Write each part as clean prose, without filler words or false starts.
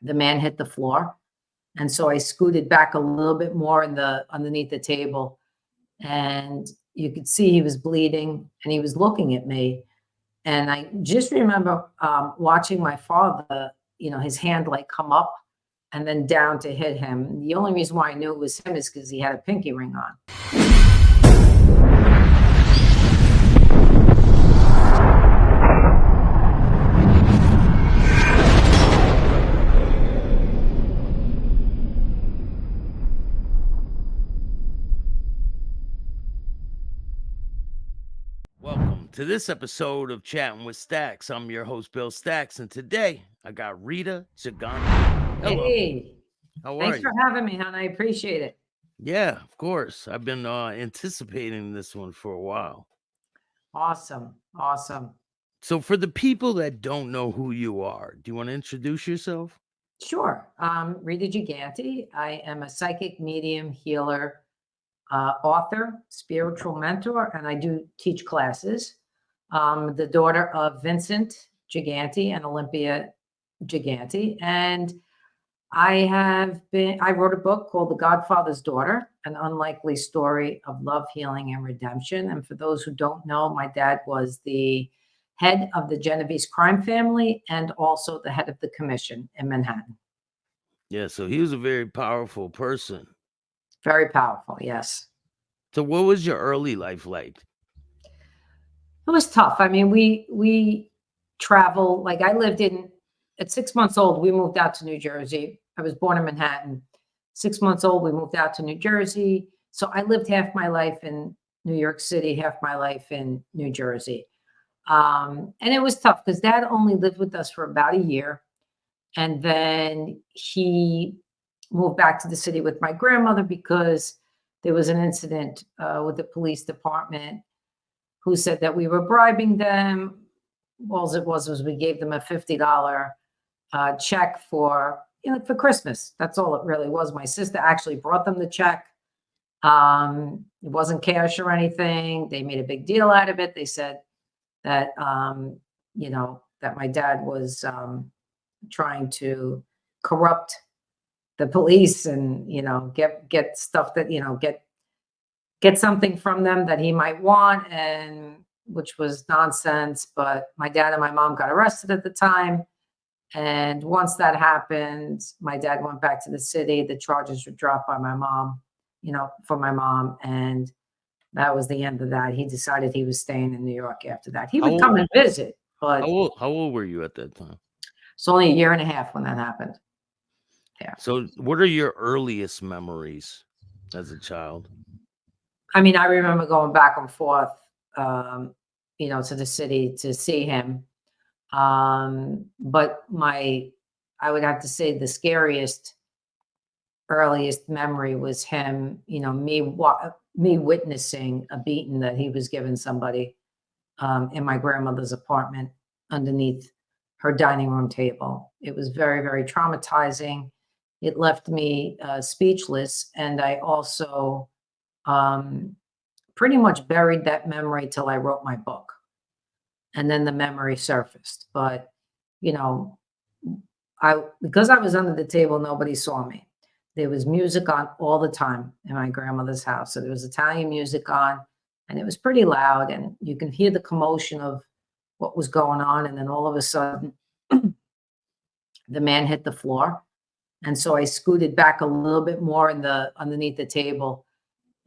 the man hit the floor. And so I scooted back a little bit more in the underneath the table, and you could see he was bleeding and he was looking at me. And I just remember watching my father, his hand like come up and then down to hit him. The only reason why I knew it was him is because he had a pinky ring on. Welcome to this episode of Chatting with Stacks. I'm your host, Bill Stacks, and today I got Rita Gigante. Hello. Hey, How are thanks you? for having me, hon. I appreciate it. Yeah, of course. I've been anticipating this one for a while. Awesome. So, for the people that don't know who you are, do you want to introduce yourself? Sure. Rita Gigante. I am a psychic medium healer, author, spiritual mentor, and I do teach classes. The daughter of Vincent Gigante and Olympia Gigante. And I wrote a book called The Godfather's Daughter, an unlikely story of love, healing, and redemption. And for those who don't know, my dad was the head of the Genovese crime family and also the head of the commission in Manhattan. Yeah, so he was a very powerful person. Very powerful, yes. So, what was your early life like? It was tough. I mean, we travel, like at 6 months old, we moved out to New Jersey. I was born in Manhattan. 6 months old, we moved out to New Jersey. So I lived half my life in New York City, half my life in New Jersey. And it was tough because Dad only lived with us for about a year. And then he moved back to the city with my grandmother because there was an incident with the police department who said that we were bribing them. All it was we gave them a $50 check for Christmas. That's all it really was. My sister actually brought them the check. It wasn't cash or anything. They made a big deal out of it. They said that that my dad was trying to corrupt the police and get stuff that get something from them that he might want, and which was nonsense. But my dad and my mom got arrested at the time. And once that happened, my dad went back to the city. The charges were dropped by my mom, for my mom. And that was the end of that. He decided he was staying in New York after that. He would come and visit, but How old were you at that time? it's only a year and a half when that happened. Yeah. So, what are your earliest memories as a child? I mean, I remember going back and forth, to the city to see him. But I would have to say the scariest, earliest memory was him, me witnessing a beating that he was giving somebody in my grandmother's apartment underneath her dining room table. It was very, very traumatizing. It left me speechless. And I also pretty much buried that memory till I wrote my book. And then the memory surfaced. But, because I was under the table, nobody saw me. There was music on all the time in my grandmother's house. So there was Italian music on, and it was pretty loud. And you can hear the commotion of what was going on. And then all of a sudden, the man hit the floor. And so I scooted back a little bit more underneath the table.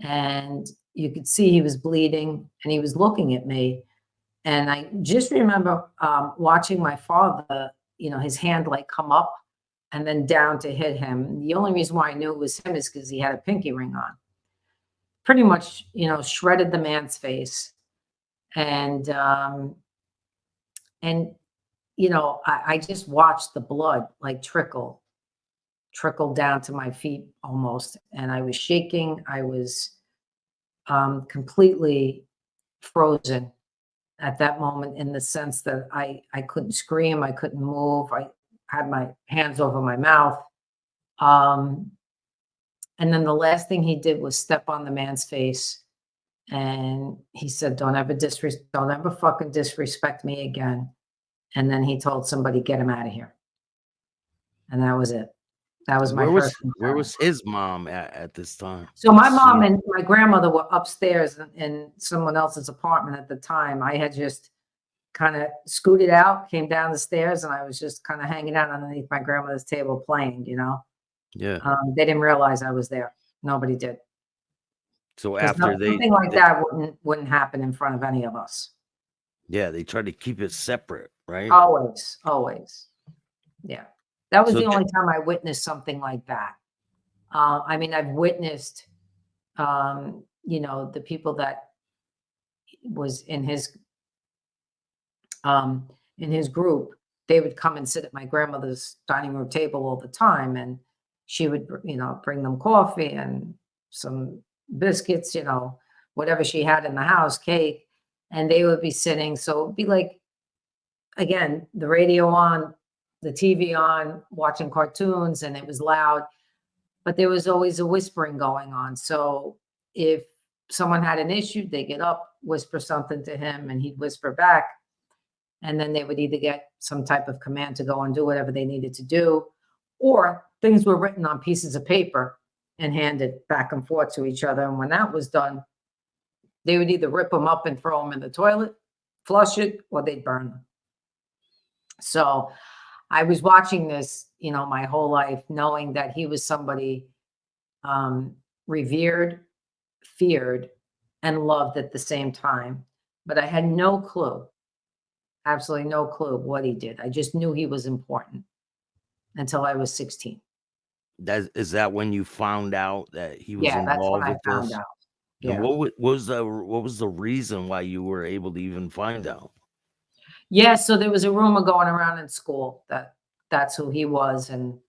And you could see he was bleeding and he was looking at me. And I just remember watching my father, his hand like come up and then down to hit him. The only reason why I knew it was him is because he had a pinky ring on. Pretty much, shredded the man's face. And I just watched the blood like trickle down to my feet almost. And I was shaking. I was completely frozen at that moment, in the sense that I couldn't scream, I couldn't move, I had my hands over my mouth. And then the last thing he did was step on the man's face, and he said, don't ever fucking disrespect me again. And then he told somebody, get him out of here. and that was it. That was And my first where encounter. was his mom at this time? So my She mom and my grandmother were upstairs in someone else's apartment at the time. I had just kind of scooted out, came down the stairs, and I was just kind of hanging out underneath my grandmother's table playing, you know. yeah. They didn't realize I was there. Nobody did. So Because after something like that wouldn't happen in front of any of us. they tried to keep it separate, right? Always, always. Yeah. That was So the only time I witnessed something like that. I mean, I've witnessed, the people that was in his group, they would come and sit at my grandmother's dining room table all the time, and she would, bring them coffee and some biscuits, whatever she had in the house, cake, and they would be sitting. So it'd be like, again, the radio on, the TV on, watching cartoons, and it was loud, but there was always a whispering going on. So if someone had an issue, they get up, whisper something to him, and he'd whisper back. And then they would either get some type of command to go and do whatever they needed to do, or things were written on pieces of paper and handed back and forth to each other. And when that was done, they would either rip them up and throw them in the toilet, flush it, or they'd burn them. So I was watching this, my whole life, knowing that he was somebody revered, feared, and loved at the same time. But I had no clue, absolutely no clue what he did. I just knew he was important until I was 16. Is that when you found out that he was Yeah, that's when involved I with found this? out. And Yeah. what was the reason why you were able to even find out? Yeah, so there was a rumor going around in school that that's who he was, and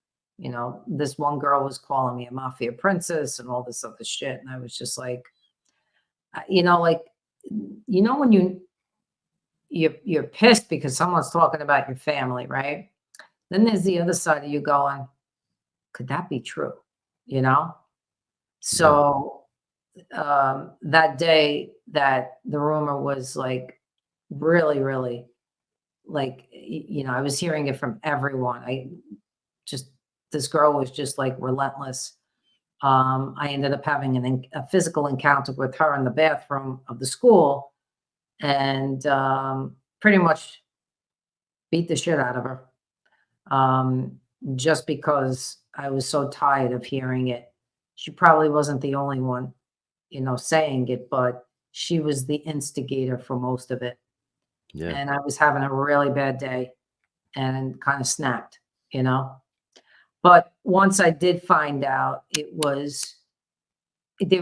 this one girl was calling me a mafia princess and all this other shit, and I was just like, like, when you're pissed because someone's talking about your family, right? Then there's the other side of you going, could that be true? You know? Yeah. So that day that the rumor was like really, really like, I was hearing it from everyone. Just, this girl was just like relentless. I ended up having a physical encounter with her in the bathroom of the school, and pretty much beat the shit out of her. Um, just because I was so tired of hearing it. She probably wasn't the only one, saying it, but she was the instigator for most of it. Yeah. And I was having a really bad day and kind of snapped, you know. But once I did find out, there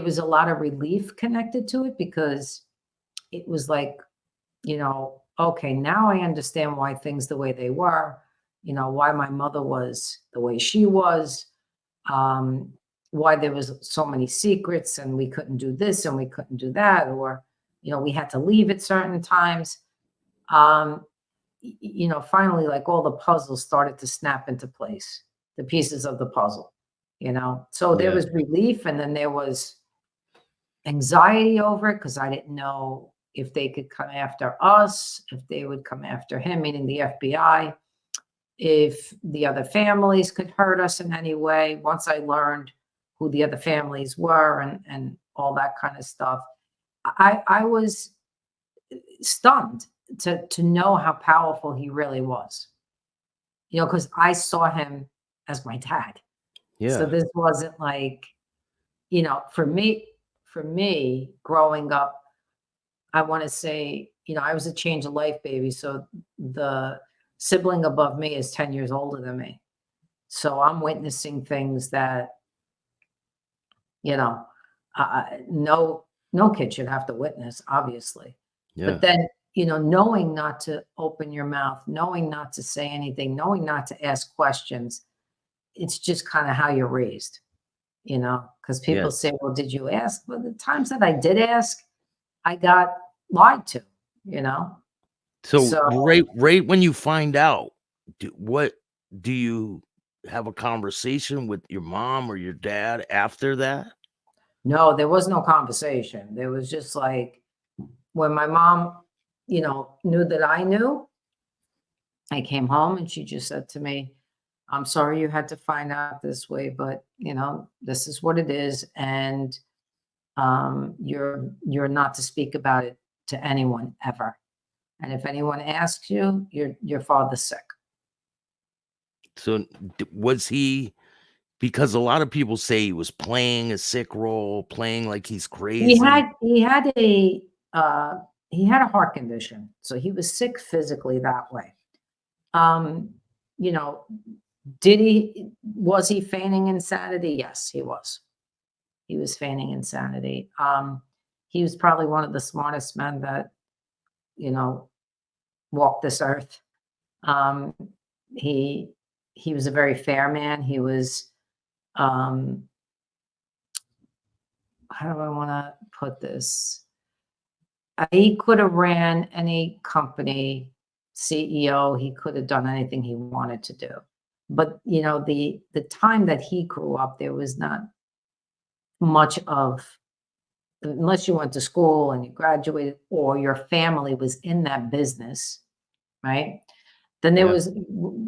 was a lot of relief connected to it, because it was like, okay, now I understand why things the way they were, why my mother was the way she was, um, why there was so many secrets and we couldn't do this and we couldn't do that, or, we had to leave at certain times. Um, finally, like, all the puzzles started to snap into place, the pieces of the puzzle, So there Yeah. was relief, and then there was anxiety over it, because I didn't know if they could come after us, if they would come after him, meaning the FBI, if the other families could hurt us in any way. Once I learned who the other families were and all that kind of stuff, I was stunned to know how powerful he really was. Because I saw him as my dad. So Yeah. this wasn't like, for me growing up, I want to say, I was a change of life baby. So the sibling above me is 10 years older than me. So I'm witnessing things that, you know, no kid should have to witness, obviously. But Yeah. then, knowing not to open your mouth, knowing not to say anything, knowing not to ask questions, it's just kind of how you're raised, because people Yeah. say, well, did you ask? Well, the times that I did ask, I got lied to, you know? So So right when you find out, what do you have a conversation with your mom or your dad after that? no, there was no conversation. There was just like, when my mom, knew that I knew, I came home and she just said to me, I'm sorry you had to find out this way, but you know, this is what it is. And you're not to speak about it to anyone ever. And if anyone asks you, your father's sick. So was he, because a lot of people say he was playing a sick role, playing like he's He crazy. had he had a uh, he had a heart condition, so he was sick physically that way. Um, you know, was he feigning insanity? Yes, he was. He was feigning insanity. He was probably one of the smartest men that, you know, walked this earth. Um, he he was a very fair man. He was, um, how do I want to put this? He could have ran any company, CEO. He could have done anything he wanted to do. But you know, the time that he grew up, there was not much of, unless you went to school and you graduated or your family was in that business, right? Then there Yeah. was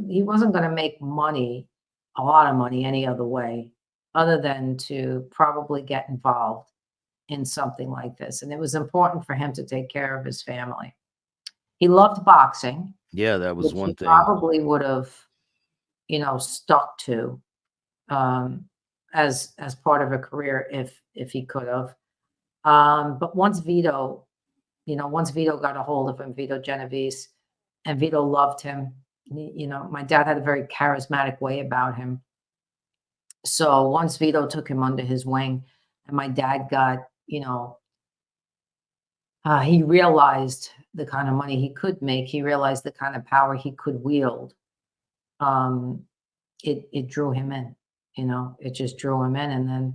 he wasn't going to make money, a lot of money any other way other than to probably get involved in something like this. And it was important for him to take care of his family. He loved boxing, Yeah, that was which he one thing. probably would have, you know, stuck to um, as part of a career if he could have. But once Vito, you know, once Vito got a hold of him, Vito Genovese, and Vito loved him. You know, my dad had a very charismatic way about him. So once Vito took him under his wing, and my dad got, you know, he realized the kind of money he could make. He realized the kind of power he could wield. Um, it drew him in. You know, it just drew him in, and then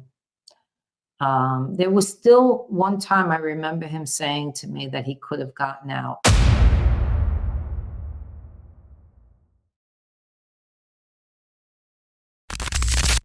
there was still one time I remember him saying to me that he could have gotten out.